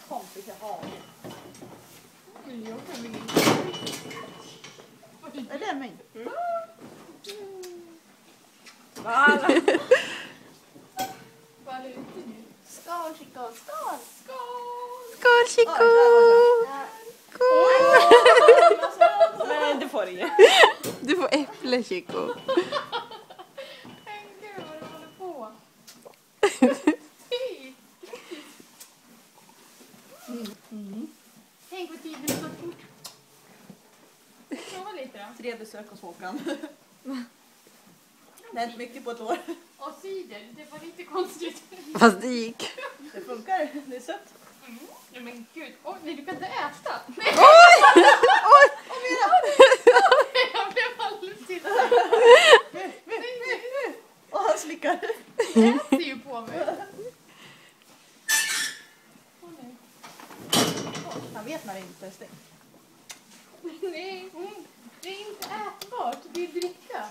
kompis jag har. Är det min? Skål, Chico, skål! Skål, Chico! Nej, du får inget. Du får äpple, Chico. Gud, vad du håller på. Tänk vad tiden är så fort. Prova lite då. 3 besök hos Håkan. Det är inte mycket på ett år. Och cider, det var lite konstigt. Fast det gick. Det funkar, det är sött. Ja, men gud. Åh, nej, du kan inte äta. Nej, jag blev alldeles till. Och han slickar. Du äter ju på mig. Åh, nej. Han vet när det inte är stängt. Nej, det är inte ätbart. Det är dricka.